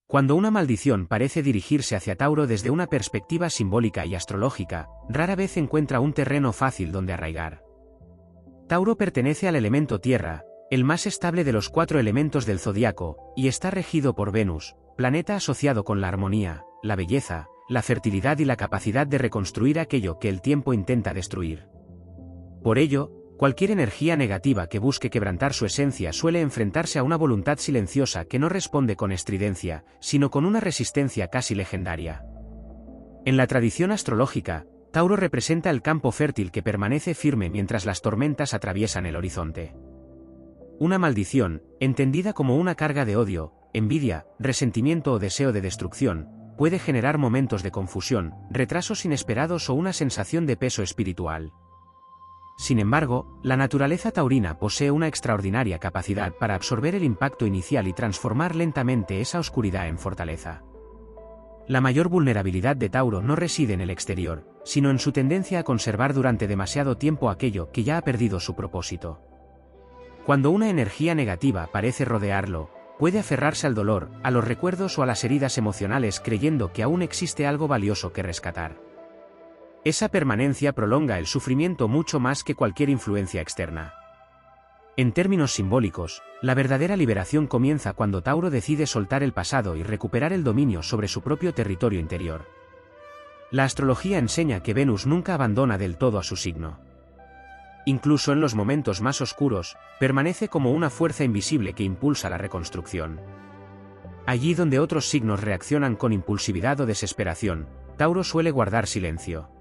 Cuando una maldición parece dirigirse hacia Tauro desde una perspectiva simbólica y astrológica, rara vez encuentra un terreno fácil donde arraigar. Tauro pertenece al elemento tierra, el más estable de los 4 elementos del zodiaco, y está regido por Venus, planeta asociado con la armonía, la belleza, la fertilidad y la capacidad de reconstruir aquello que el tiempo intenta destruir. Por ello, cualquier energía negativa que busque quebrantar su esencia suele enfrentarse a una voluntad silenciosa que no responde con estridencia, sino con una resistencia casi legendaria. En la tradición astrológica, Tauro representa el campo fértil que permanece firme mientras las tormentas atraviesan el horizonte. Una maldición, entendida como una carga de odio, envidia, resentimiento o deseo de destrucción, puede generar momentos de confusión, retrasos inesperados o una sensación de peso espiritual. Sin embargo, la naturaleza taurina posee una extraordinaria capacidad para absorber el impacto inicial y transformar lentamente esa oscuridad en fortaleza. La mayor vulnerabilidad de Tauro no reside en el exterior, sino en su tendencia a conservar durante demasiado tiempo aquello que ya ha perdido su propósito. Cuando una energía negativa parece rodearlo, puede aferrarse al dolor, a los recuerdos o a las heridas emocionales creyendo que aún existe algo valioso que rescatar. Esa permanencia prolonga el sufrimiento mucho más que cualquier influencia externa. En términos simbólicos, la verdadera liberación comienza cuando Tauro decide soltar el pasado y recuperar el dominio sobre su propio territorio interior. La astrología enseña que Venus nunca abandona del todo a su signo. Incluso en los momentos más oscuros, permanece como una fuerza invisible que impulsa la reconstrucción. Allí donde otros signos reaccionan con impulsividad o desesperación, Tauro suele guardar silencio.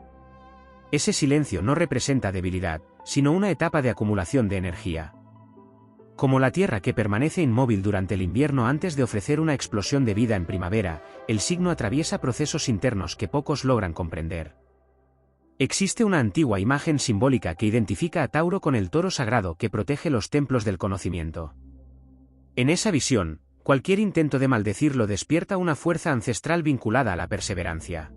Ese silencio no representa debilidad, sino una etapa de acumulación de energía. Como la Tierra que permanece inmóvil durante el invierno antes de ofrecer una explosión de vida en primavera, el signo atraviesa procesos internos que pocos logran comprender. Existe una antigua imagen simbólica que identifica a Tauro con el toro sagrado que protege los templos del conocimiento. En esa visión, cualquier intento de maldecirlo despierta una fuerza ancestral vinculada a la perseverancia.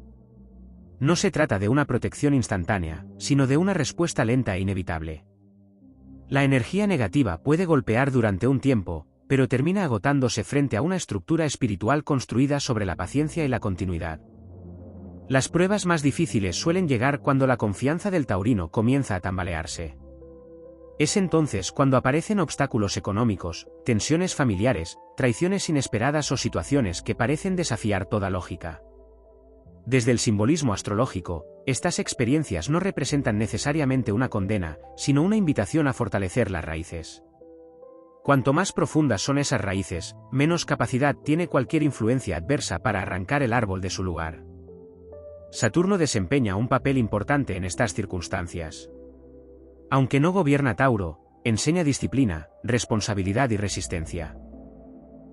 No se trata de una protección instantánea, sino de una respuesta lenta e inevitable. La energía negativa puede golpear durante un tiempo, pero termina agotándose frente a una estructura espiritual construida sobre la paciencia y la continuidad. Las pruebas más difíciles suelen llegar cuando la confianza del taurino comienza a tambalearse. Es entonces cuando aparecen obstáculos económicos, tensiones familiares, traiciones inesperadas o situaciones que parecen desafiar toda lógica. Desde el simbolismo astrológico, estas experiencias no representan necesariamente una condena, sino una invitación a fortalecer las raíces. Cuanto más profundas son esas raíces, menos capacidad tiene cualquier influencia adversa para arrancar el árbol de su lugar. Saturno desempeña un papel importante en estas circunstancias. Aunque no gobierna Tauro, enseña disciplina, responsabilidad y resistencia.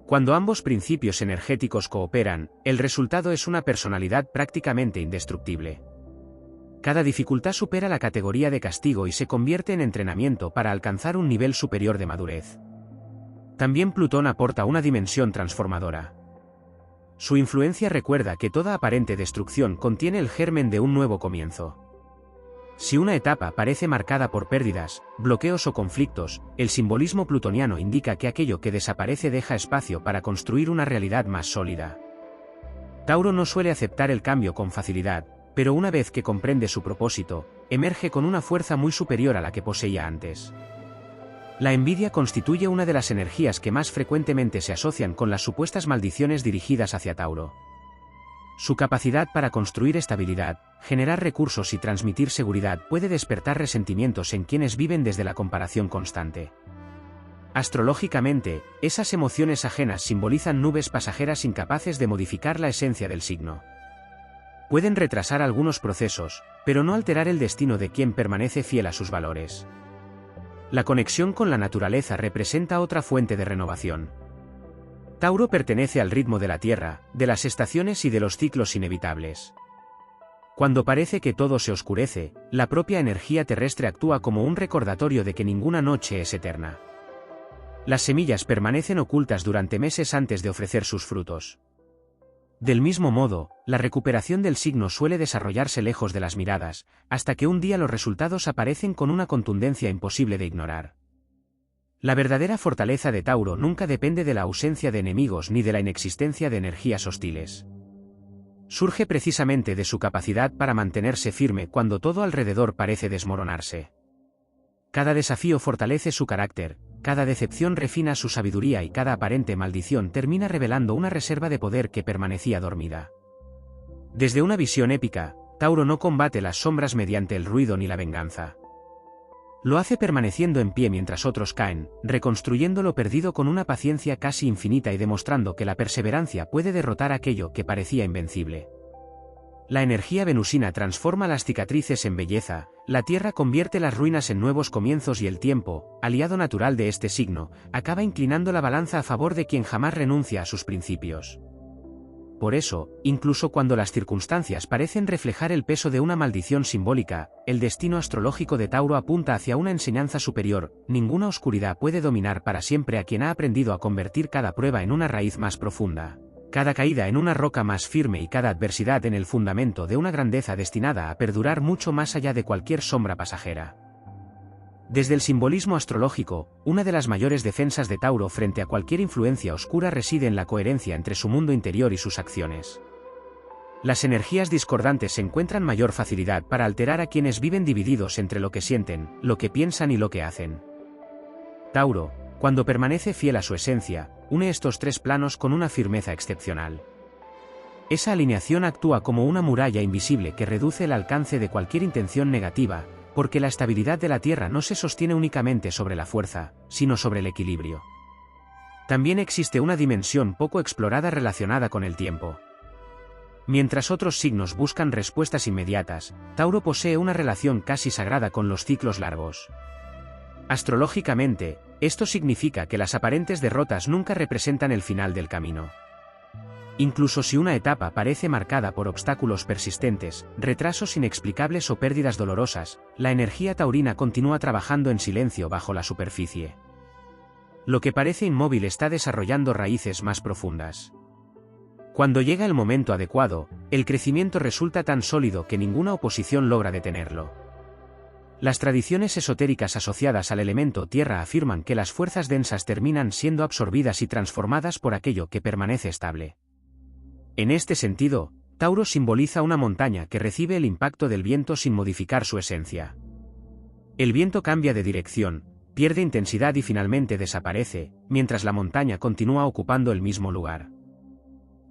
Cuando ambos principios energéticos cooperan, el resultado es una personalidad prácticamente indestructible. Cada dificultad supera la categoría de castigo y se convierte en entrenamiento para alcanzar un nivel superior de madurez. También Plutón aporta una dimensión transformadora. Su influencia recuerda que toda aparente destrucción contiene el germen de un nuevo comienzo. Si una etapa parece marcada por pérdidas, bloqueos o conflictos, el simbolismo plutoniano indica que aquello que desaparece deja espacio para construir una realidad más sólida. Tauro no suele aceptar el cambio con facilidad, pero una vez que comprende su propósito, emerge con una fuerza muy superior a la que poseía antes. La envidia constituye una de las energías que más frecuentemente se asocian con las supuestas maldiciones dirigidas hacia Tauro. Su capacidad para construir estabilidad, generar recursos y transmitir seguridad puede despertar resentimientos en quienes viven desde la comparación constante. Astrológicamente, esas emociones ajenas simbolizan nubes pasajeras incapaces de modificar la esencia del signo. Pueden retrasar algunos procesos, pero no alterar el destino de quien permanece fiel a sus valores. La conexión con la naturaleza representa otra fuente de renovación. Tauro pertenece al ritmo de la Tierra, de las estaciones y de los ciclos inevitables. Cuando parece que todo se oscurece, la propia energía terrestre actúa como un recordatorio de que ninguna noche es eterna. Las semillas permanecen ocultas durante meses antes de ofrecer sus frutos. Del mismo modo, la recuperación del signo suele desarrollarse lejos de las miradas, hasta que un día los resultados aparecen con una contundencia imposible de ignorar. La verdadera fortaleza de Tauro nunca depende de la ausencia de enemigos ni de la inexistencia de energías hostiles. Surge precisamente de su capacidad para mantenerse firme cuando todo alrededor parece desmoronarse. Cada desafío fortalece su carácter, cada decepción refina su sabiduría y cada aparente maldición termina revelando una reserva de poder que permanecía dormida. Desde una visión épica, Tauro no combate las sombras mediante el ruido ni la venganza. Lo hace permaneciendo en pie mientras otros caen, reconstruyendo lo perdido con una paciencia casi infinita y demostrando que la perseverancia puede derrotar aquello que parecía invencible. La energía venusina transforma las cicatrices en belleza, la tierra convierte las ruinas en nuevos comienzos y el tiempo, aliado natural de este signo, acaba inclinando la balanza a favor de quien jamás renuncia a sus principios. Por eso, incluso cuando las circunstancias parecen reflejar el peso de una maldición simbólica, el destino astrológico de Tauro apunta hacia una enseñanza superior. Ninguna oscuridad puede dominar para siempre a quien ha aprendido a convertir cada prueba en una raíz más profunda, cada caída en una roca más firme y cada adversidad en el fundamento de una grandeza destinada a perdurar mucho más allá de cualquier sombra pasajera. Desde el simbolismo astrológico, una de las mayores defensas de Tauro frente a cualquier influencia oscura reside en la coherencia entre su mundo interior y sus acciones. Las energías discordantes encuentran mayor facilidad para alterar a quienes viven divididos entre lo que sienten, lo que piensan y lo que hacen. Tauro, cuando permanece fiel a su esencia, une estos tres planos con una firmeza excepcional. Esa alineación actúa como una muralla invisible que reduce el alcance de cualquier intención negativa, porque la estabilidad de la Tierra no se sostiene únicamente sobre la fuerza, sino sobre el equilibrio. También existe una dimensión poco explorada relacionada con el tiempo. Mientras otros signos buscan respuestas inmediatas, Tauro posee una relación casi sagrada con los ciclos largos. Astrológicamente, esto significa que las aparentes derrotas nunca representan el final del camino. Incluso si una etapa parece marcada por obstáculos persistentes, retrasos inexplicables o pérdidas dolorosas, la energía taurina continúa trabajando en silencio bajo la superficie. Lo que parece inmóvil está desarrollando raíces más profundas. Cuando llega el momento adecuado, el crecimiento resulta tan sólido que ninguna oposición logra detenerlo. Las tradiciones esotéricas asociadas al elemento tierra afirman que las fuerzas densas terminan siendo absorbidas y transformadas por aquello que permanece estable. En este sentido, Tauro simboliza una montaña que recibe el impacto del viento sin modificar su esencia. El viento cambia de dirección, pierde intensidad y finalmente desaparece, mientras la montaña continúa ocupando el mismo lugar.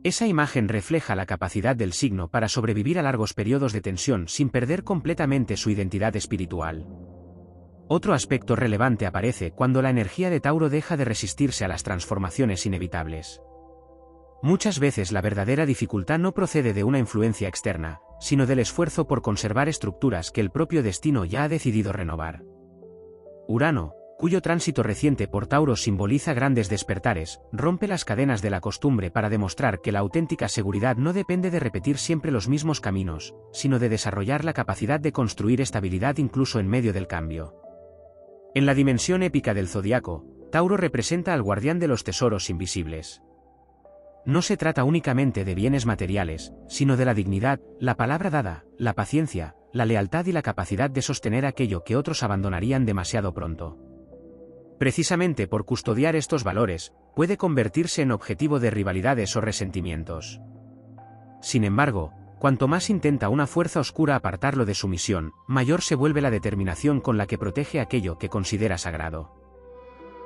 Esa imagen refleja la capacidad del signo para sobrevivir a largos periodos de tensión sin perder completamente su identidad espiritual. Otro aspecto relevante aparece cuando la energía de Tauro deja de resistirse a las transformaciones inevitables. Muchas veces la verdadera dificultad no procede de una influencia externa, sino del esfuerzo por conservar estructuras que el propio destino ya ha decidido renovar. Urano, cuyo tránsito reciente por Tauro simboliza grandes despertares, rompe las cadenas de la costumbre para demostrar que la auténtica seguridad no depende de repetir siempre los mismos caminos, sino de desarrollar la capacidad de construir estabilidad incluso en medio del cambio. En la dimensión épica del zodiaco, Tauro representa al guardián de los tesoros invisibles. No se trata únicamente de bienes materiales, sino de la dignidad, la palabra dada, la paciencia, la lealtad y la capacidad de sostener aquello que otros abandonarían demasiado pronto. Precisamente por custodiar estos valores, puede convertirse en objetivo de rivalidades o resentimientos. Sin embargo, cuanto más intenta una fuerza oscura apartarlo de su misión, mayor se vuelve la determinación con la que protege aquello que considera sagrado.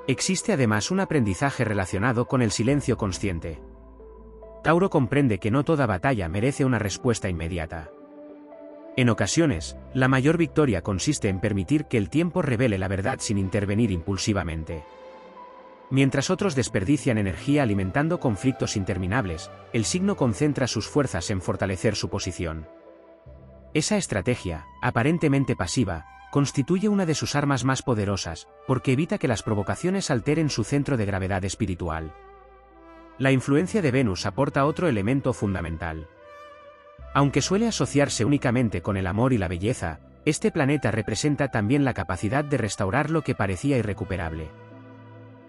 Existe además un aprendizaje relacionado con el silencio consciente. Tauro comprende que no toda batalla merece una respuesta inmediata. En ocasiones, la mayor victoria consiste en permitir que el tiempo revele la verdad sin intervenir impulsivamente. Mientras otros desperdician energía alimentando conflictos interminables, el signo concentra sus fuerzas en fortalecer su posición. Esa estrategia, aparentemente pasiva, constituye una de sus armas más poderosas, porque evita que las provocaciones alteren su centro de gravedad espiritual. La influencia de Venus aporta otro elemento fundamental. Aunque suele asociarse únicamente con el amor y la belleza, este planeta representa también la capacidad de restaurar lo que parecía irrecuperable.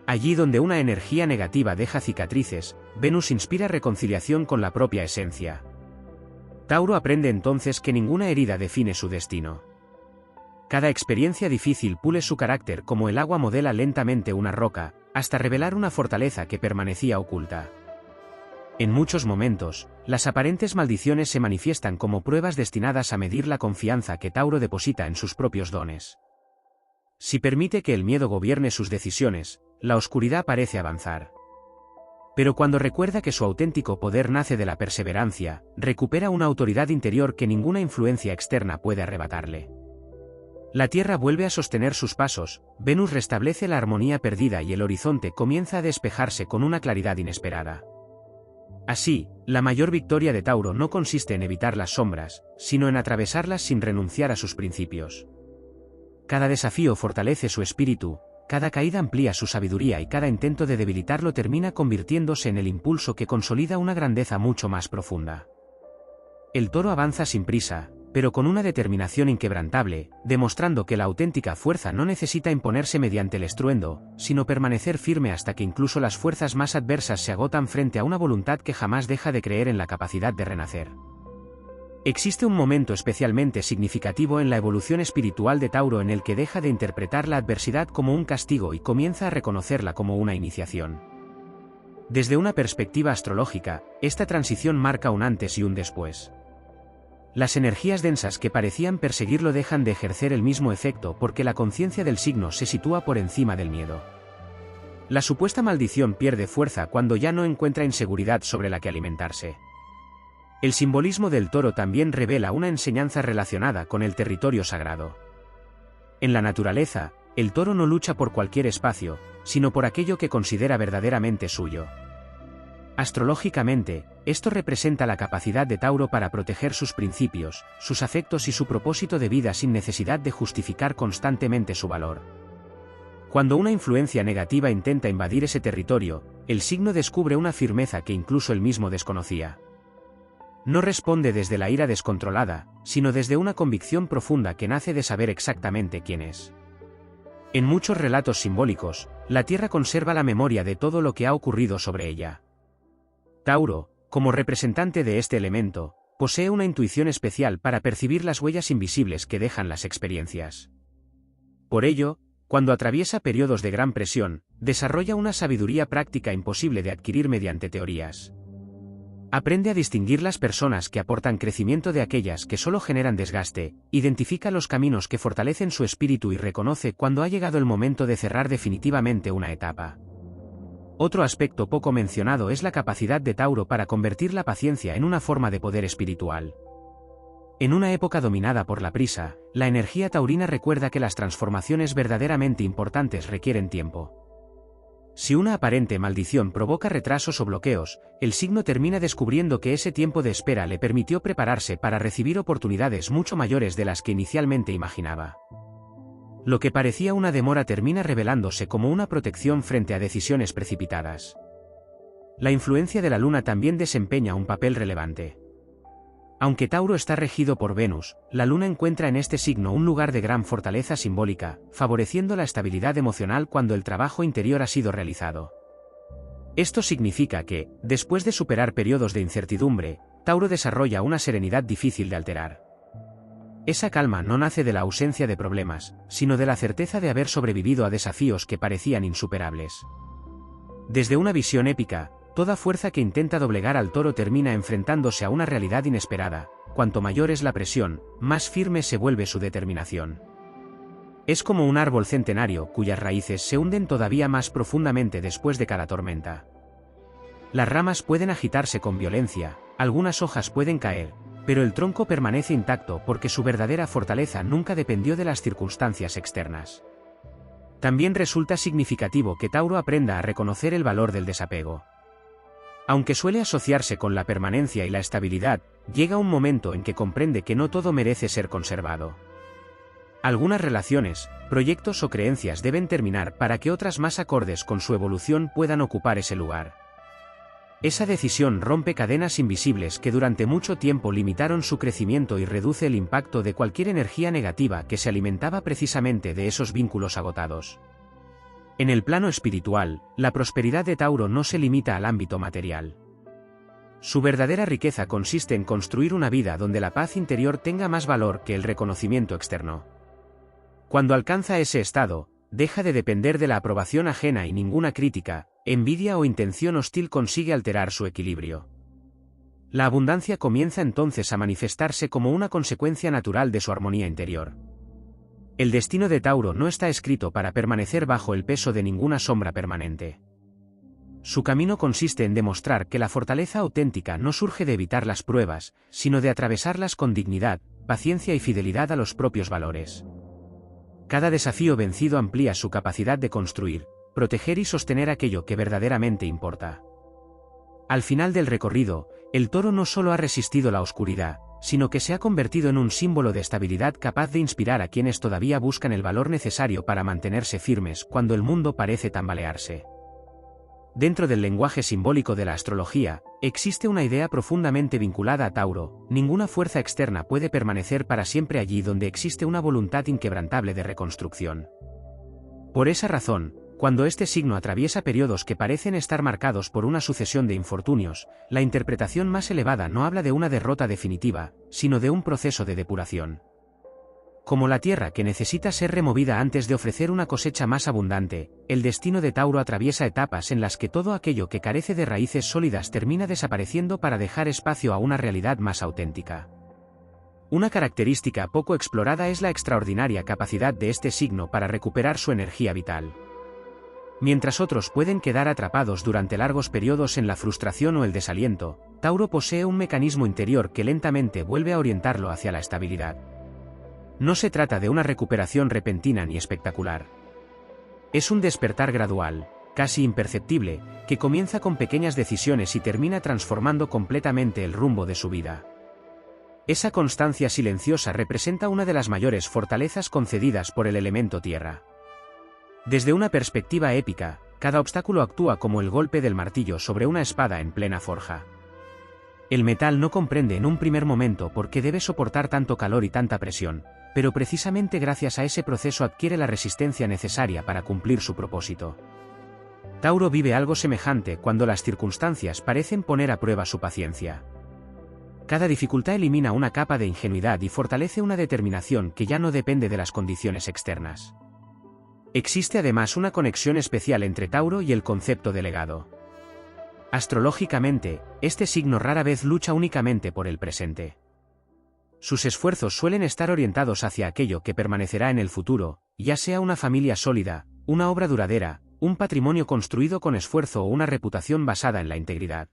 Allí donde una energía negativa deja cicatrices, Venus inspira reconciliación con la propia esencia. Tauro aprende entonces que ninguna herida define su destino. Cada experiencia difícil pule su carácter como el agua modela lentamente una roca, hasta revelar una fortaleza que permanecía oculta. En muchos momentos, las aparentes maldiciones se manifiestan como pruebas destinadas a medir la confianza que Tauro deposita en sus propios dones. Si permite que el miedo gobierne sus decisiones, la oscuridad parece avanzar. Pero cuando recuerda que su auténtico poder nace de la perseverancia, recupera una autoridad interior que ninguna influencia externa puede arrebatarle. La Tierra vuelve a sostener sus pasos, Venus restablece la armonía perdida y el horizonte comienza a despejarse con una claridad inesperada. Así, la mayor victoria de Tauro no consiste en evitar las sombras, sino en atravesarlas sin renunciar a sus principios. Cada desafío fortalece su espíritu, cada caída amplía su sabiduría y cada intento de debilitarlo termina convirtiéndose en el impulso que consolida una grandeza mucho más profunda. El Toro avanza sin prisa, pero con una determinación inquebrantable, demostrando que la auténtica fuerza no necesita imponerse mediante el estruendo, sino permanecer firme hasta que incluso las fuerzas más adversas se agotan frente a una voluntad que jamás deja de creer en la capacidad de renacer. Existe un momento especialmente significativo en la evolución espiritual de Tauro en el que deja de interpretar la adversidad como un castigo y comienza a reconocerla como una iniciación. Desde una perspectiva astrológica, esta transición marca un antes y un después. Las energías densas que parecían perseguirlo dejan de ejercer el mismo efecto porque la conciencia del signo se sitúa por encima del miedo. La supuesta maldición pierde fuerza cuando ya no encuentra inseguridad sobre la que alimentarse. El simbolismo del Toro también revela una enseñanza relacionada con el territorio sagrado. En la naturaleza, el Toro no lucha por cualquier espacio, sino por aquello que considera verdaderamente suyo. Astrológicamente, esto representa la capacidad de Tauro para proteger sus principios, sus afectos y su propósito de vida sin necesidad de justificar constantemente su valor. Cuando una influencia negativa intenta invadir ese territorio, el signo descubre una firmeza que incluso él mismo desconocía. No responde desde la ira descontrolada, sino desde una convicción profunda que nace de saber exactamente quién es. En muchos relatos simbólicos, la Tierra conserva la memoria de todo lo que ha ocurrido sobre ella. Tauro, como representante de este elemento, posee una intuición especial para percibir las huellas invisibles que dejan las experiencias. Por ello, cuando atraviesa periodos de gran presión, desarrolla una sabiduría práctica imposible de adquirir mediante teorías. Aprende a distinguir las personas que aportan crecimiento de aquellas que solo generan desgaste, identifica los caminos que fortalecen su espíritu y reconoce cuando ha llegado el momento de cerrar definitivamente una etapa. Otro aspecto poco mencionado es la capacidad de Tauro para convertir la paciencia en una forma de poder espiritual. En una época dominada por la prisa, la energía taurina recuerda que las transformaciones verdaderamente importantes requieren tiempo. Si una aparente maldición provoca retrasos o bloqueos, el signo termina descubriendo que ese tiempo de espera le permitió prepararse para recibir oportunidades mucho mayores de las que inicialmente imaginaba. Lo que parecía una demora termina revelándose como una protección frente a decisiones precipitadas. La influencia de la Luna también desempeña un papel relevante. Aunque Tauro está regido por Venus, la Luna encuentra en este signo un lugar de gran fortaleza simbólica, favoreciendo la estabilidad emocional cuando el trabajo interior ha sido realizado. Esto significa que, después de superar periodos de incertidumbre, Tauro desarrolla una serenidad difícil de alterar. Esa calma no nace de la ausencia de problemas, sino de la certeza de haber sobrevivido a desafíos que parecían insuperables. Desde una visión épica, toda fuerza que intenta doblegar al Toro termina enfrentándose a una realidad inesperada. Cuanto mayor es la presión, más firme se vuelve su determinación. Es como un árbol centenario cuyas raíces se hunden todavía más profundamente después de cada tormenta. Las ramas pueden agitarse con violencia, algunas hojas pueden caer, pero el tronco permanece intacto porque su verdadera fortaleza nunca dependió de las circunstancias externas. También resulta significativo que Tauro aprenda a reconocer el valor del desapego. Aunque suele asociarse con la permanencia y la estabilidad, llega un momento en que comprende que no todo merece ser conservado. Algunas relaciones, proyectos o creencias deben terminar para que otras más acordes con su evolución puedan ocupar ese lugar. Esa decisión rompe cadenas invisibles que durante mucho tiempo limitaron su crecimiento y reduce el impacto de cualquier energía negativa que se alimentaba precisamente de esos vínculos agotados. En el plano espiritual, la prosperidad de Tauro no se limita al ámbito material. Su verdadera riqueza consiste en construir una vida donde la paz interior tenga más valor que el reconocimiento externo. Cuando alcanza ese estado, deja de depender de la aprobación ajena y ninguna crítica, envidia o intención hostil consigue alterar su equilibrio. La abundancia comienza entonces a manifestarse como una consecuencia natural de su armonía interior. El destino de Tauro no está escrito para permanecer bajo el peso de ninguna sombra permanente. Su camino consiste en demostrar que la fortaleza auténtica no surge de evitar las pruebas, sino de atravesarlas con dignidad, paciencia y fidelidad a los propios valores. Cada desafío vencido amplía su capacidad de construir, proteger y sostener aquello que verdaderamente importa. Al final del recorrido, el toro no solo ha resistido la oscuridad, sino que se ha convertido en un símbolo de estabilidad capaz de inspirar a quienes todavía buscan el valor necesario para mantenerse firmes cuando el mundo parece tambalearse. Dentro del lenguaje simbólico de la astrología, existe una idea profundamente vinculada a Tauro: ninguna fuerza externa puede permanecer para siempre allí donde existe una voluntad inquebrantable de reconstrucción. Por esa razón, cuando este signo atraviesa periodos que parecen estar marcados por una sucesión de infortunios, la interpretación más elevada no habla de una derrota definitiva, sino de un proceso de depuración. Como la tierra que necesita ser removida antes de ofrecer una cosecha más abundante, el destino de Tauro atraviesa etapas en las que todo aquello que carece de raíces sólidas termina desapareciendo para dejar espacio a una realidad más auténtica. Una característica poco explorada es la extraordinaria capacidad de este signo para recuperar su energía vital. Mientras otros pueden quedar atrapados durante largos periodos en la frustración o el desaliento, Tauro posee un mecanismo interior que lentamente vuelve a orientarlo hacia la estabilidad. No se trata de una recuperación repentina ni espectacular. Es un despertar gradual, casi imperceptible, que comienza con pequeñas decisiones y termina transformando completamente el rumbo de su vida. Esa constancia silenciosa representa una de las mayores fortalezas concedidas por el elemento tierra. Desde una perspectiva épica, cada obstáculo actúa como el golpe del martillo sobre una espada en plena forja. El metal no comprende en un primer momento por qué debe soportar tanto calor y tanta presión, pero precisamente gracias a ese proceso adquiere la resistencia necesaria para cumplir su propósito. Tauro vive algo semejante cuando las circunstancias parecen poner a prueba su paciencia. Cada dificultad elimina una capa de ingenuidad y fortalece una determinación que ya no depende de las condiciones externas. Existe además una conexión especial entre Tauro y el concepto de legado. Astrológicamente, este signo rara vez lucha únicamente por el presente. Sus esfuerzos suelen estar orientados hacia aquello que permanecerá en el futuro, ya sea una familia sólida, una obra duradera, un patrimonio construido con esfuerzo o una reputación basada en la integridad.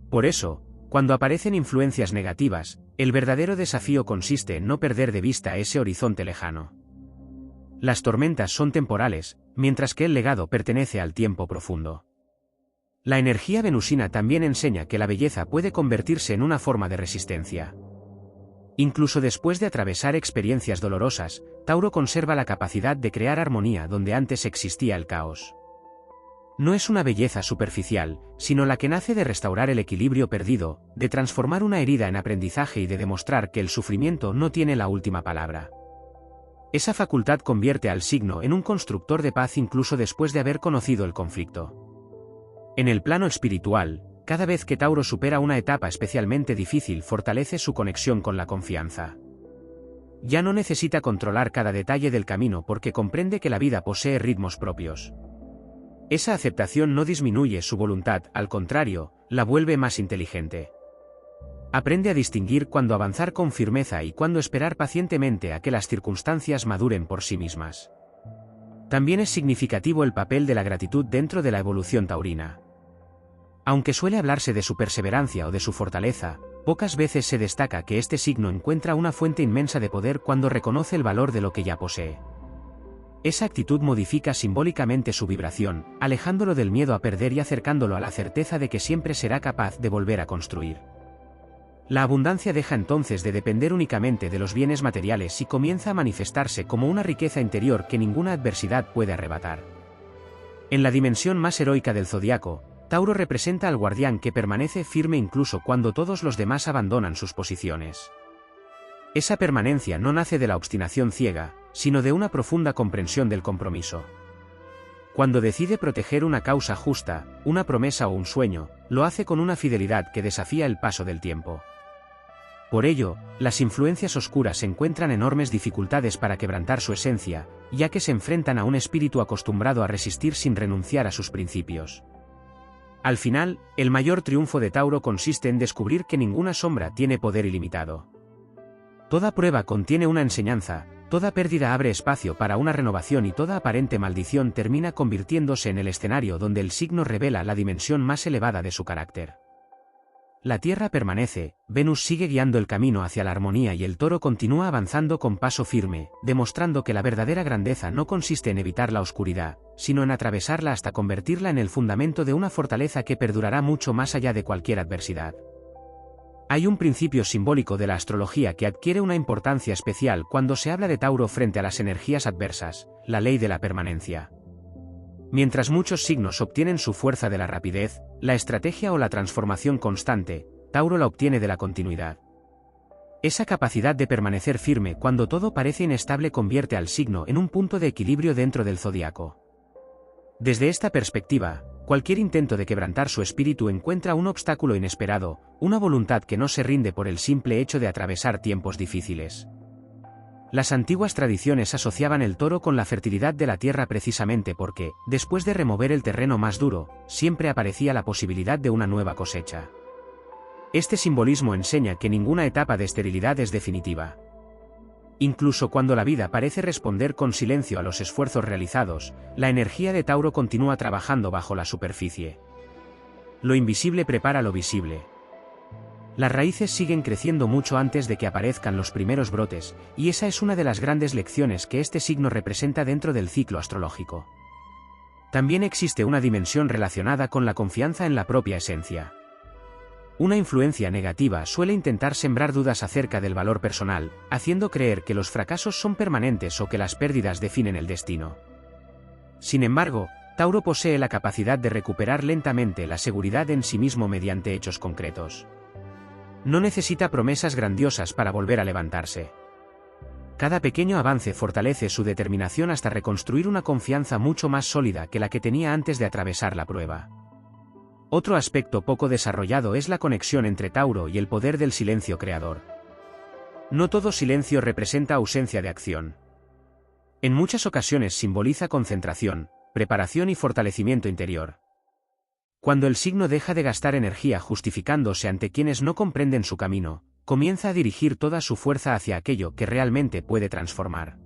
Por eso, cuando aparecen influencias negativas, el verdadero desafío consiste en no perder de vista ese horizonte lejano. Las tormentas son temporales, mientras que el legado pertenece al tiempo profundo. La energía venusina también enseña que la belleza puede convertirse en una forma de resistencia. Incluso después de atravesar experiencias dolorosas, Tauro conserva la capacidad de crear armonía donde antes existía el caos. No es una belleza superficial, sino la que nace de restaurar el equilibrio perdido, de transformar una herida en aprendizaje y de demostrar que el sufrimiento no tiene la última palabra. Esa facultad convierte al signo en un constructor de paz incluso después de haber conocido el conflicto. En el plano espiritual, cada vez que Tauro supera una etapa especialmente difícil fortalece su conexión con la confianza. Ya no necesita controlar cada detalle del camino porque comprende que la vida posee ritmos propios. Esa aceptación no disminuye su voluntad, al contrario, la vuelve más inteligente. Aprende a distinguir cuándo avanzar con firmeza y cuándo esperar pacientemente a que las circunstancias maduren por sí mismas. También es significativo el papel de la gratitud dentro de la evolución taurina. Aunque suele hablarse de su perseverancia o de su fortaleza, pocas veces se destaca que este signo encuentra una fuente inmensa de poder cuando reconoce el valor de lo que ya posee. Esa actitud modifica simbólicamente su vibración, alejándolo del miedo a perder y acercándolo a la certeza de que siempre será capaz de volver a construir. La abundancia deja entonces de depender únicamente de los bienes materiales y comienza a manifestarse como una riqueza interior que ninguna adversidad puede arrebatar. En la dimensión más heroica del zodiaco, Tauro representa al guardián que permanece firme incluso cuando todos los demás abandonan sus posiciones. Esa permanencia no nace de la obstinación ciega, sino de una profunda comprensión del compromiso. Cuando decide proteger una causa justa, una promesa o un sueño, lo hace con una fidelidad que desafía el paso del tiempo. Por ello, las influencias oscuras encuentran enormes dificultades para quebrantar su esencia, ya que se enfrentan a un espíritu acostumbrado a resistir sin renunciar a sus principios. Al final, el mayor triunfo de Tauro consiste en descubrir que ninguna sombra tiene poder ilimitado. Toda prueba contiene una enseñanza, toda pérdida abre espacio para una renovación y toda aparente maldición termina convirtiéndose en el escenario donde el signo revela la dimensión más elevada de su carácter. La Tierra permanece, Venus sigue guiando el camino hacia la armonía y el Toro continúa avanzando con paso firme, demostrando que la verdadera grandeza no consiste en evitar la oscuridad, sino en atravesarla hasta convertirla en el fundamento de una fortaleza que perdurará mucho más allá de cualquier adversidad. Hay un principio simbólico de la astrología que adquiere una importancia especial cuando se habla de Tauro frente a las energías adversas, la ley de la permanencia. Mientras muchos signos obtienen su fuerza de la rapidez, la estrategia o la transformación constante, Tauro la obtiene de la continuidad. Esa capacidad de permanecer firme cuando todo parece inestable convierte al signo en un punto de equilibrio dentro del zodiaco. Desde esta perspectiva, cualquier intento de quebrantar su espíritu encuentra un obstáculo inesperado, una voluntad que no se rinde por el simple hecho de atravesar tiempos difíciles. Las antiguas tradiciones asociaban el toro con la fertilidad de la tierra precisamente porque, después de remover el terreno más duro, siempre aparecía la posibilidad de una nueva cosecha. Este simbolismo enseña que ninguna etapa de esterilidad es definitiva. Incluso cuando la vida parece responder con silencio a los esfuerzos realizados, la energía de Tauro continúa trabajando bajo la superficie. Lo invisible prepara lo visible. Las raíces siguen creciendo mucho antes de que aparezcan los primeros brotes, y esa es una de las grandes lecciones que este signo representa dentro del ciclo astrológico. También existe una dimensión relacionada con la confianza en la propia esencia. Una influencia negativa suele intentar sembrar dudas acerca del valor personal, haciendo creer que los fracasos son permanentes o que las pérdidas definen el destino. Sin embargo, Tauro posee la capacidad de recuperar lentamente la seguridad en sí mismo mediante hechos concretos. No necesita promesas grandiosas para volver a levantarse. Cada pequeño avance fortalece su determinación hasta reconstruir una confianza mucho más sólida que la que tenía antes de atravesar la prueba. Otro aspecto poco desarrollado es la conexión entre Tauro y el poder del silencio creador. No todo silencio representa ausencia de acción. En muchas ocasiones simboliza concentración, preparación y fortalecimiento interior. Cuando el signo deja de gastar energía justificándose ante quienes no comprenden su camino, comienza a dirigir toda su fuerza hacia aquello que realmente puede transformar.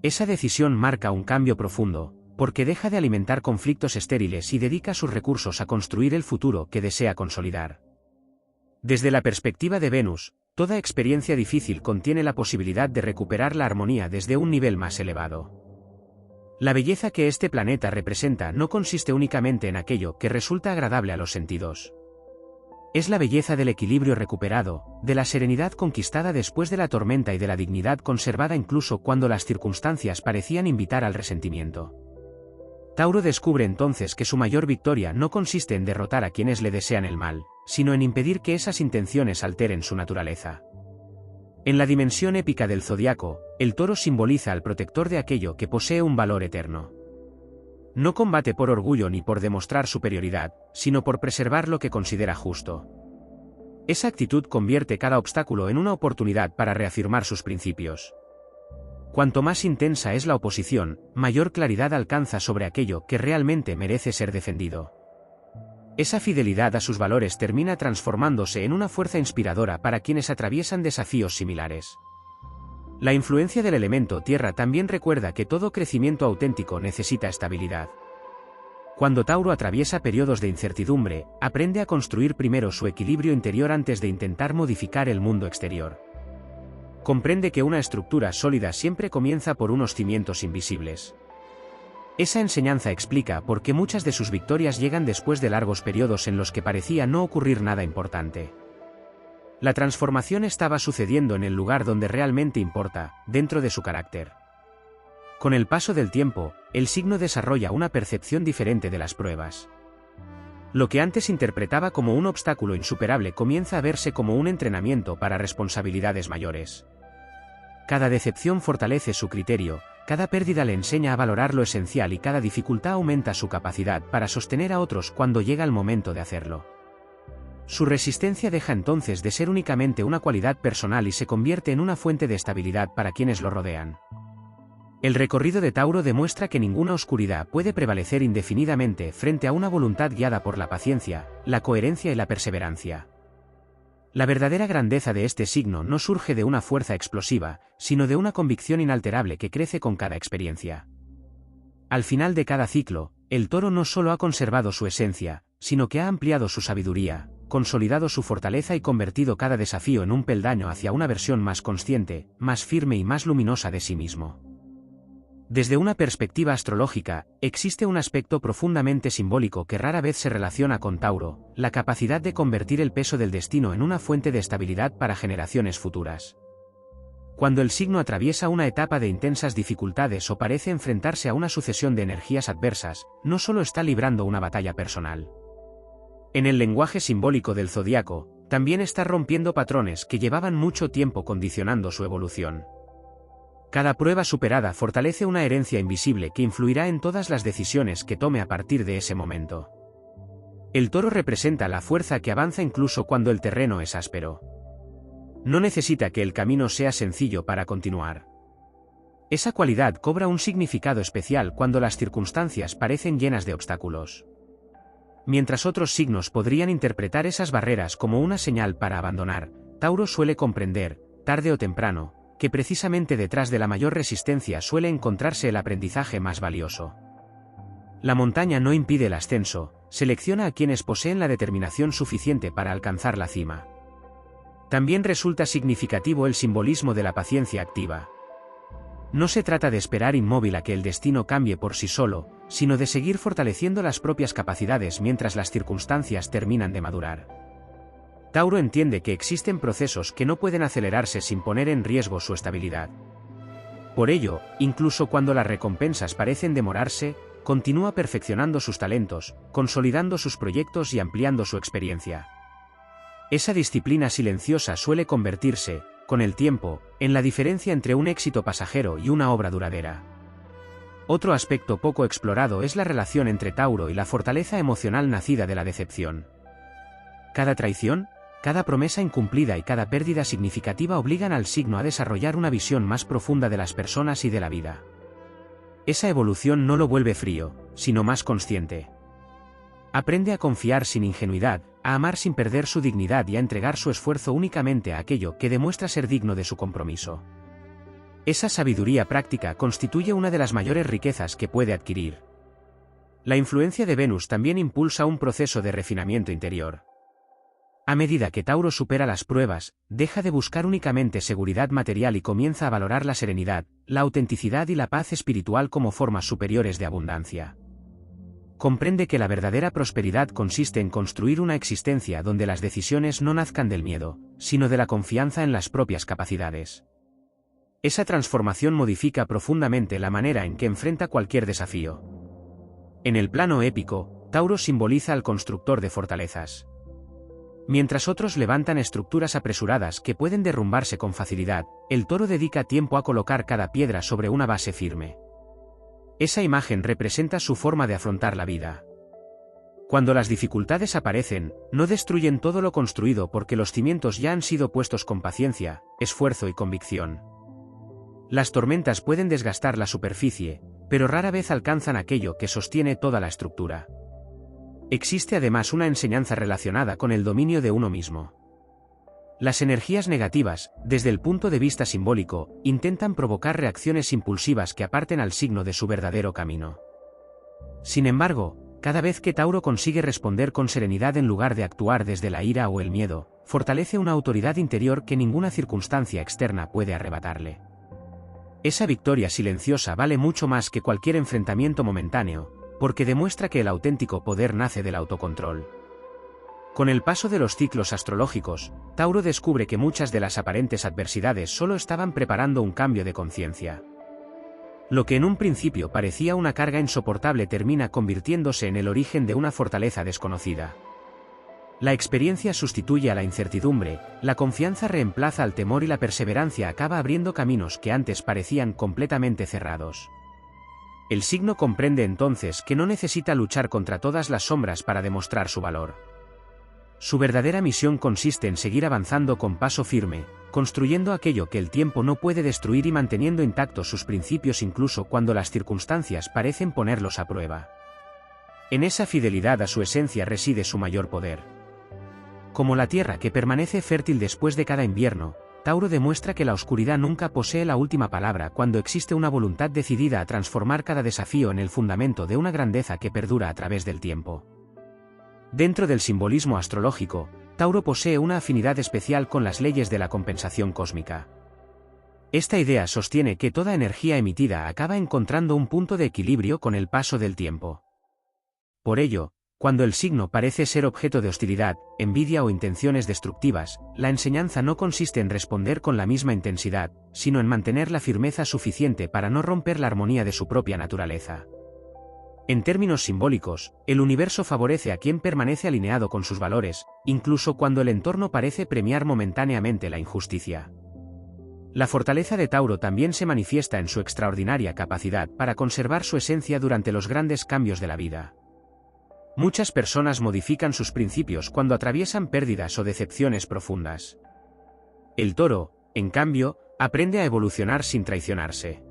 Esa decisión marca un cambio profundo, porque deja de alimentar conflictos estériles y dedica sus recursos a construir el futuro que desea consolidar. Desde la perspectiva de Venus, toda experiencia difícil contiene la posibilidad de recuperar la armonía desde un nivel más elevado. La belleza que este planeta representa no consiste únicamente en aquello que resulta agradable a los sentidos. Es la belleza del equilibrio recuperado, de la serenidad conquistada después de la tormenta y de la dignidad conservada incluso cuando las circunstancias parecían invitar al resentimiento. Tauro descubre entonces que su mayor victoria no consiste en derrotar a quienes le desean el mal, sino en impedir que esas intenciones alteren su naturaleza. En la dimensión épica del zodiaco, el toro simboliza al protector de aquello que posee un valor eterno. No combate por orgullo ni por demostrar superioridad, sino por preservar lo que considera justo. Esa actitud convierte cada obstáculo en una oportunidad para reafirmar sus principios. Cuanto más intensa es la oposición, mayor claridad alcanza sobre aquello que realmente merece ser defendido. Esa fidelidad a sus valores termina transformándose en una fuerza inspiradora para quienes atraviesan desafíos similares. La influencia del elemento tierra también recuerda que todo crecimiento auténtico necesita estabilidad. Cuando Tauro atraviesa periodos de incertidumbre, aprende a construir primero su equilibrio interior antes de intentar modificar el mundo exterior. Comprende que una estructura sólida siempre comienza por unos cimientos invisibles. Esa enseñanza explica por qué muchas de sus victorias llegan después de largos periodos en los que parecía no ocurrir nada importante. La transformación estaba sucediendo en el lugar donde realmente importa, dentro de su carácter. Con el paso del tiempo, el signo desarrolla una percepción diferente de las pruebas. Lo que antes interpretaba como un obstáculo insuperable comienza a verse como un entrenamiento para responsabilidades mayores. Cada decepción fortalece su criterio, cada pérdida le enseña a valorar lo esencial y cada dificultad aumenta su capacidad para sostener a otros cuando llega el momento de hacerlo. Su resistencia deja entonces de ser únicamente una cualidad personal y se convierte en una fuente de estabilidad para quienes lo rodean. El recorrido de Tauro demuestra que ninguna oscuridad puede prevalecer indefinidamente frente a una voluntad guiada por la paciencia, la coherencia y la perseverancia. La verdadera grandeza de este signo no surge de una fuerza explosiva, sino de una convicción inalterable que crece con cada experiencia. Al final de cada ciclo, el Toro no solo ha conservado su esencia, sino que ha ampliado su sabiduría, consolidado su fortaleza y convertido cada desafío en un peldaño hacia una versión más consciente, más firme y más luminosa de sí mismo. Desde una perspectiva astrológica, existe un aspecto profundamente simbólico que rara vez se relaciona con Tauro, la capacidad de convertir el peso del destino en una fuente de estabilidad para generaciones futuras. Cuando el signo atraviesa una etapa de intensas dificultades o parece enfrentarse a una sucesión de energías adversas, no solo está librando una batalla personal. En el lenguaje simbólico del zodiaco, también está rompiendo patrones que llevaban mucho tiempo condicionando su evolución. Cada prueba superada fortalece una herencia invisible que influirá en todas las decisiones que tome a partir de ese momento. El Toro representa la fuerza que avanza incluso cuando el terreno es áspero. No necesita que el camino sea sencillo para continuar. Esa cualidad cobra un significado especial cuando las circunstancias parecen llenas de obstáculos. Mientras otros signos podrían interpretar esas barreras como una señal para abandonar, Tauro suele comprender, tarde o temprano, que precisamente detrás de la mayor resistencia suele encontrarse el aprendizaje más valioso. La montaña no impide el ascenso, selecciona a quienes poseen la determinación suficiente para alcanzar la cima. También resulta significativo el simbolismo de la paciencia activa. No se trata de esperar inmóvil a que el destino cambie por sí solo, sino de seguir fortaleciendo las propias capacidades mientras las circunstancias terminan de madurar. Tauro entiende que existen procesos que no pueden acelerarse sin poner en riesgo su estabilidad. Por ello, incluso cuando las recompensas parecen demorarse, continúa perfeccionando sus talentos, consolidando sus proyectos y ampliando su experiencia. Esa disciplina silenciosa suele convertirse, con el tiempo, en la diferencia entre un éxito pasajero y una obra duradera. Otro aspecto poco explorado es la relación entre Tauro y la fortaleza emocional nacida de la decepción. Cada traición, cada promesa incumplida y cada pérdida significativa obligan al signo a desarrollar una visión más profunda de las personas y de la vida. Esa evolución no lo vuelve frío, sino más consciente. Aprende a confiar sin ingenuidad, a amar sin perder su dignidad y a entregar su esfuerzo únicamente a aquello que demuestra ser digno de su compromiso. Esa sabiduría práctica constituye una de las mayores riquezas que puede adquirir. La influencia de Venus también impulsa un proceso de refinamiento interior. A medida que Tauro supera las pruebas, deja de buscar únicamente seguridad material y comienza a valorar la serenidad, la autenticidad y la paz espiritual como formas superiores de abundancia. Comprende que la verdadera prosperidad consiste en construir una existencia donde las decisiones no nazcan del miedo, sino de la confianza en las propias capacidades. Esa transformación modifica profundamente la manera en que enfrenta cualquier desafío. En el plano épico, Tauro simboliza al constructor de fortalezas. Mientras otros levantan estructuras apresuradas que pueden derrumbarse con facilidad, el Toro dedica tiempo a colocar cada piedra sobre una base firme. Esa imagen representa su forma de afrontar la vida. Cuando las dificultades aparecen, no destruyen todo lo construido porque los cimientos ya han sido puestos con paciencia, esfuerzo y convicción. Las tormentas pueden desgastar la superficie, pero rara vez alcanzan aquello que sostiene toda la estructura. Existe además una enseñanza relacionada con el dominio de uno mismo. Las energías negativas, desde el punto de vista simbólico, intentan provocar reacciones impulsivas que aparten al signo de su verdadero camino. Sin embargo, cada vez que Tauro consigue responder con serenidad en lugar de actuar desde la ira o el miedo, fortalece una autoridad interior que ninguna circunstancia externa puede arrebatarle. Esa victoria silenciosa vale mucho más que cualquier enfrentamiento momentáneo, porque demuestra que el auténtico poder nace del autocontrol. Con el paso de los ciclos astrológicos, Tauro descubre que muchas de las aparentes adversidades solo estaban preparando un cambio de conciencia. Lo que en un principio parecía una carga insoportable termina convirtiéndose en el origen de una fortaleza desconocida. La experiencia sustituye a la incertidumbre, la confianza reemplaza al temor y la perseverancia acaba abriendo caminos que antes parecían completamente cerrados. El signo comprende entonces que no necesita luchar contra todas las sombras para demostrar su valor. Su verdadera misión consiste en seguir avanzando con paso firme, construyendo aquello que el tiempo no puede destruir y manteniendo intactos sus principios incluso cuando las circunstancias parecen ponerlos a prueba. En esa fidelidad a su esencia reside su mayor poder. Como la tierra que permanece fértil después de cada invierno, Tauro demuestra que la oscuridad nunca posee la última palabra cuando existe una voluntad decidida a transformar cada desafío en el fundamento de una grandeza que perdura a través del tiempo. Dentro del simbolismo astrológico, Tauro posee una afinidad especial con las leyes de la compensación cósmica. Esta idea sostiene que toda energía emitida acaba encontrando un punto de equilibrio con el paso del tiempo. Por ello, cuando el signo parece ser objeto de hostilidad, envidia o intenciones destructivas, la enseñanza no consiste en responder con la misma intensidad, sino en mantener la firmeza suficiente para no romper la armonía de su propia naturaleza. En términos simbólicos, el universo favorece a quien permanece alineado con sus valores, incluso cuando el entorno parece premiar momentáneamente la injusticia. La fortaleza de Tauro también se manifiesta en su extraordinaria capacidad para conservar su esencia durante los grandes cambios de la vida. Muchas personas modifican sus principios cuando atraviesan pérdidas o decepciones profundas. El Toro, en cambio, aprende a evolucionar sin traicionarse.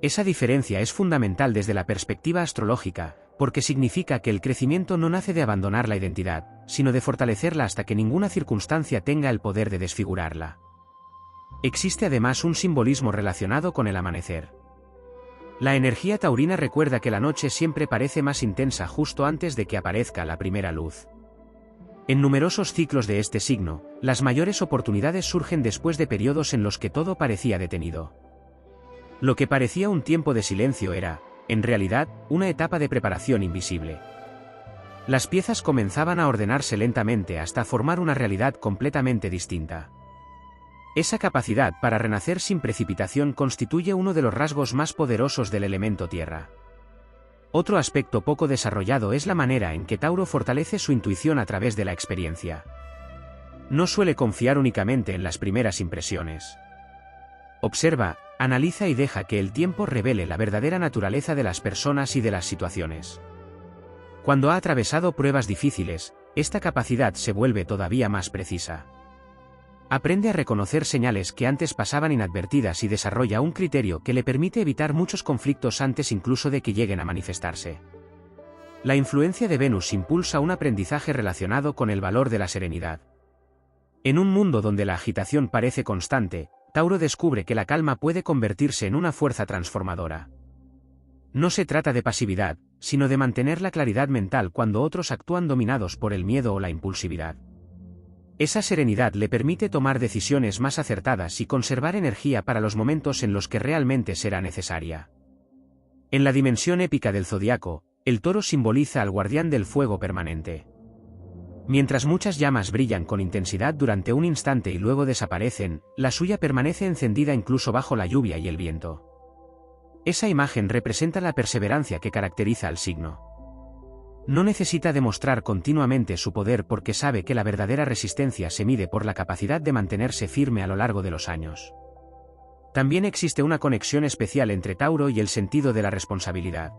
Esa diferencia es fundamental desde la perspectiva astrológica, porque significa que el crecimiento no nace de abandonar la identidad, sino de fortalecerla hasta que ninguna circunstancia tenga el poder de desfigurarla. Existe además un simbolismo relacionado con el amanecer. La energía taurina recuerda que la noche siempre parece más intensa justo antes de que aparezca la primera luz. En numerosos ciclos de este signo, las mayores oportunidades surgen después de periodos en los que todo parecía detenido. Lo que parecía un tiempo de silencio era, en realidad, una etapa de preparación invisible. Las piezas comenzaban a ordenarse lentamente hasta formar una realidad completamente distinta. Esa capacidad para renacer sin precipitación constituye uno de los rasgos más poderosos del elemento tierra. Otro aspecto poco desarrollado es la manera en que Tauro fortalece su intuición a través de la experiencia. No suele confiar únicamente en las primeras impresiones. Observa, analiza y deja que el tiempo revele la verdadera naturaleza de las personas y de las situaciones. Cuando ha atravesado pruebas difíciles, esta capacidad se vuelve todavía más precisa. Aprende a reconocer señales que antes pasaban inadvertidas y desarrolla un criterio que le permite evitar muchos conflictos antes incluso de que lleguen a manifestarse. La influencia de Venus impulsa un aprendizaje relacionado con el valor de la serenidad. En un mundo donde la agitación parece constante, Tauro descubre que la calma puede convertirse en una fuerza transformadora. No se trata de pasividad, sino de mantener la claridad mental cuando otros actúan dominados por el miedo o la impulsividad. Esa serenidad le permite tomar decisiones más acertadas y conservar energía para los momentos en los que realmente será necesaria. En la dimensión épica del zodiaco, el toro simboliza al guardián del fuego permanente. Mientras muchas llamas brillan con intensidad durante un instante y luego desaparecen, la suya permanece encendida incluso bajo la lluvia y el viento. Esa imagen representa la perseverancia que caracteriza al signo. No necesita demostrar continuamente su poder porque sabe que la verdadera resistencia se mide por la capacidad de mantenerse firme a lo largo de los años. También existe una conexión especial entre Tauro y el sentido de la responsabilidad.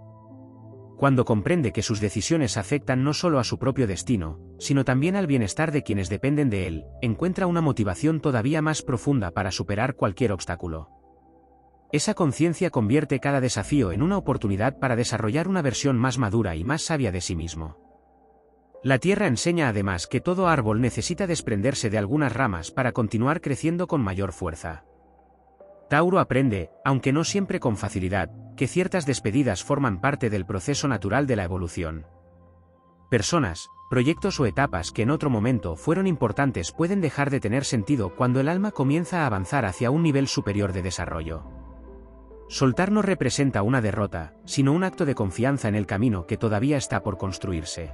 Cuando comprende que sus decisiones afectan no solo a su propio destino, sino también al bienestar de quienes dependen de él, encuentra una motivación todavía más profunda para superar cualquier obstáculo. Esa conciencia convierte cada desafío en una oportunidad para desarrollar una versión más madura y más sabia de sí mismo. La tierra enseña además que todo árbol necesita desprenderse de algunas ramas para continuar creciendo con mayor fuerza. Tauro aprende, aunque no siempre con facilidad, que ciertas despedidas forman parte del proceso natural de la evolución. Personas, proyectos o etapas que en otro momento fueron importantes pueden dejar de tener sentido cuando el alma comienza a avanzar hacia un nivel superior de desarrollo. Soltar no representa una derrota, sino un acto de confianza en el camino que todavía está por construirse.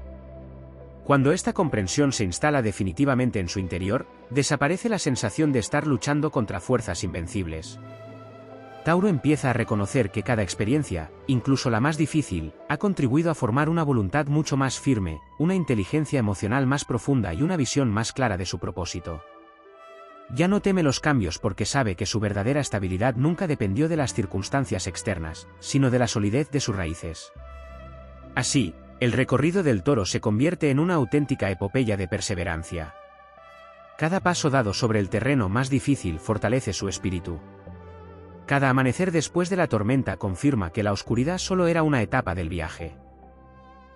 Cuando esta comprensión se instala definitivamente en su interior, desaparece la sensación de estar luchando contra fuerzas invencibles. Tauro empieza a reconocer que cada experiencia, incluso la más difícil, ha contribuido a formar una voluntad mucho más firme, una inteligencia emocional más profunda y una visión más clara de su propósito. Ya no teme los cambios porque sabe que su verdadera estabilidad nunca dependió de las circunstancias externas, sino de la solidez de sus raíces. Así, El recorrido del Toro se convierte en una auténtica epopeya de perseverancia. Cada paso dado sobre el terreno más difícil fortalece su espíritu. Cada amanecer después de la tormenta confirma que la oscuridad solo era una etapa del viaje.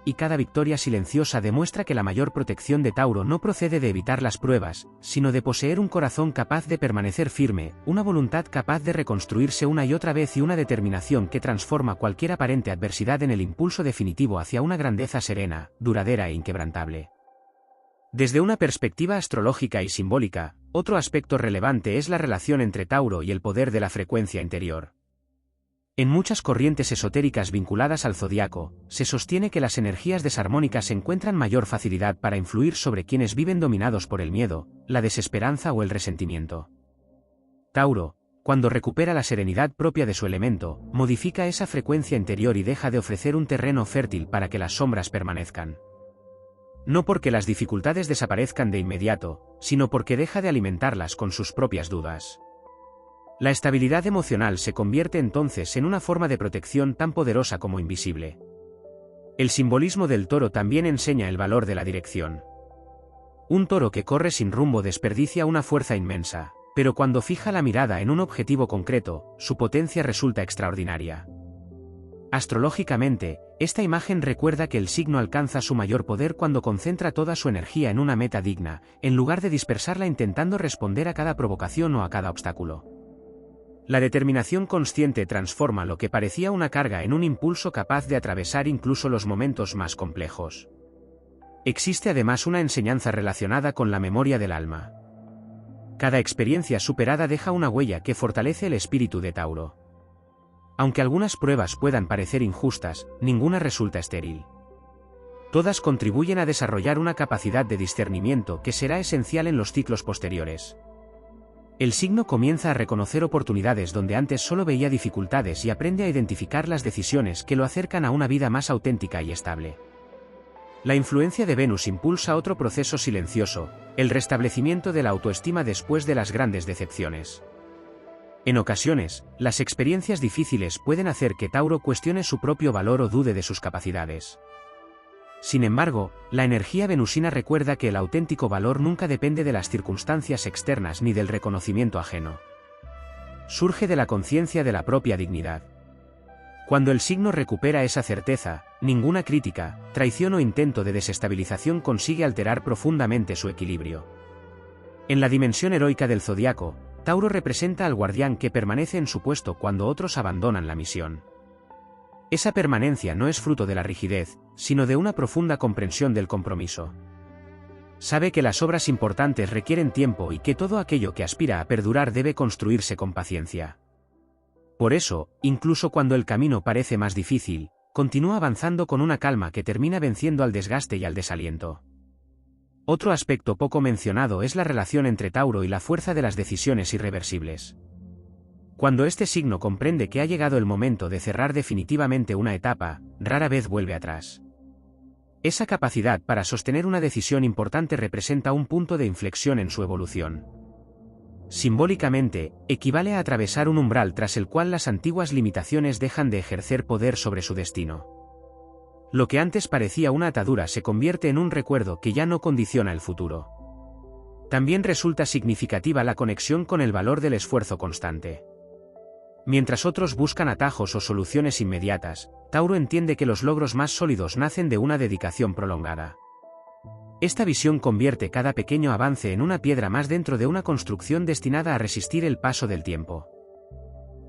Y cada victoria silenciosa demuestra que la mayor protección de Tauro no procede de evitar las pruebas, sino de poseer un corazón capaz de permanecer firme, una voluntad capaz de reconstruirse una y otra vez y una determinación que transforma cualquier aparente adversidad en el impulso definitivo hacia una grandeza serena, duradera e inquebrantable. Desde una perspectiva astrológica y simbólica, otro aspecto relevante es la relación entre Tauro y el poder de la frecuencia interior. En muchas corrientes esotéricas vinculadas al zodiaco, se sostiene que las energías desarmónicas encuentran mayor facilidad para influir sobre quienes viven dominados por el miedo, la desesperanza o el resentimiento. Tauro, cuando recupera la serenidad propia de su elemento, modifica esa frecuencia interior y deja de ofrecer un terreno fértil para que las sombras permanezcan. No porque las dificultades desaparezcan de inmediato, sino porque deja de alimentarlas con sus propias dudas. La estabilidad emocional se convierte entonces en una forma de protección tan poderosa como invisible. El simbolismo del toro también enseña el valor de la dirección. Un toro que corre sin rumbo desperdicia una fuerza inmensa, pero cuando fija la mirada en un objetivo concreto, su potencia resulta extraordinaria. Astrológicamente, esta imagen recuerda que el signo alcanza su mayor poder cuando concentra toda su energía en una meta digna, en lugar de dispersarla intentando responder a cada provocación o a cada obstáculo. La determinación consciente transforma lo que parecía una carga en un impulso capaz de atravesar incluso los momentos más complejos. Existe además una enseñanza relacionada con la memoria del alma. Cada experiencia superada deja una huella que fortalece el espíritu de Tauro. Aunque algunas pruebas puedan parecer injustas, ninguna resulta estéril. Todas contribuyen a desarrollar una capacidad de discernimiento que será esencial en los ciclos posteriores. El signo comienza a reconocer oportunidades donde antes solo veía dificultades y aprende a identificar las decisiones que lo acercan a una vida más auténtica y estable. La influencia de Venus impulsa otro proceso silencioso, el restablecimiento de la autoestima después de las grandes decepciones. En ocasiones, las experiencias difíciles pueden hacer que Tauro cuestione su propio valor o dude de sus capacidades. Sin embargo, la energía venusina recuerda que el auténtico valor nunca depende de las circunstancias externas ni del reconocimiento ajeno. Surge de la conciencia de la propia dignidad. Cuando el signo recupera esa certeza, ninguna crítica, traición o intento de desestabilización consigue alterar profundamente su equilibrio. En la dimensión heroica del zodiaco, Tauro representa al guardián que permanece en su puesto cuando otros abandonan la misión. Esa permanencia no es fruto de la rigidez, sino de una profunda comprensión del compromiso. Sabe que las obras importantes requieren tiempo y que todo aquello que aspira a perdurar debe construirse con paciencia. Por eso, incluso cuando el camino parece más difícil, continúa avanzando con una calma que termina venciendo al desgaste y al desaliento. Otro aspecto poco mencionado es la relación entre Tauro y la fuerza de las decisiones irreversibles. Cuando este signo comprende que ha llegado el momento de cerrar definitivamente una etapa, rara vez vuelve atrás. Esa capacidad para sostener una decisión importante representa un punto de inflexión en su evolución. Simbólicamente, equivale a atravesar un umbral tras el cual las antiguas limitaciones dejan de ejercer poder sobre su destino. Lo que antes parecía una atadura se convierte en un recuerdo que ya no condiciona el futuro. También resulta significativa la conexión con el valor del esfuerzo constante. Mientras otros buscan atajos o soluciones inmediatas, Tauro entiende que los logros más sólidos nacen de una dedicación prolongada. Esta visión convierte cada pequeño avance en una piedra más dentro de una construcción destinada a resistir el paso del tiempo.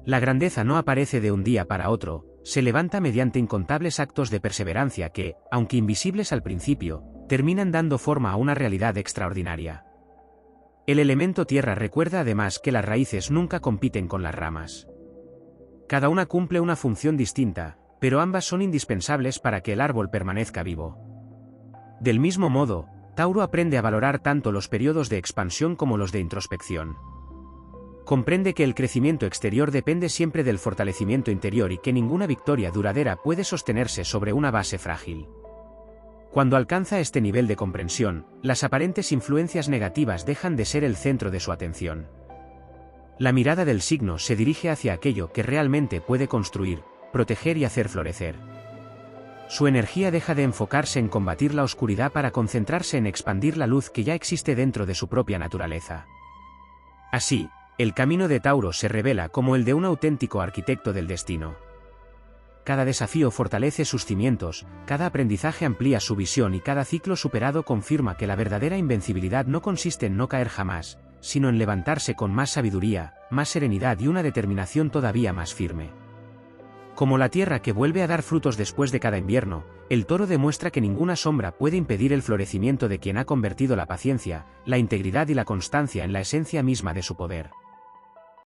La grandeza no aparece de un día para otro, se levanta mediante incontables actos de perseverancia que, aunque invisibles al principio, terminan dando forma a una realidad extraordinaria. El elemento tierra recuerda además que las raíces nunca compiten con las ramas. Cada una cumple una función distinta, pero ambas son indispensables para que el árbol permanezca vivo. Del mismo modo, Tauro aprende a valorar tanto los periodos de expansión como los de introspección. Comprende que el crecimiento exterior depende siempre del fortalecimiento interior y que ninguna victoria duradera puede sostenerse sobre una base frágil. Cuando alcanza este nivel de comprensión, las aparentes influencias negativas dejan de ser el centro de su atención. La mirada del signo se dirige hacia aquello que realmente puede construir, proteger y hacer florecer. Su energía deja de enfocarse en combatir la oscuridad para concentrarse en expandir la luz que ya existe dentro de su propia naturaleza. Así, el camino de Tauro se revela como el de un auténtico arquitecto del destino. Cada desafío fortalece sus cimientos, cada aprendizaje amplía su visión y cada ciclo superado confirma que la verdadera invencibilidad no consiste en no caer jamás, sino en levantarse con más sabiduría, más serenidad y una determinación todavía más firme. Como la tierra que vuelve a dar frutos después de cada invierno, el Toro demuestra que ninguna sombra puede impedir el florecimiento de quien ha convertido la paciencia, la integridad y la constancia en la esencia misma de su poder.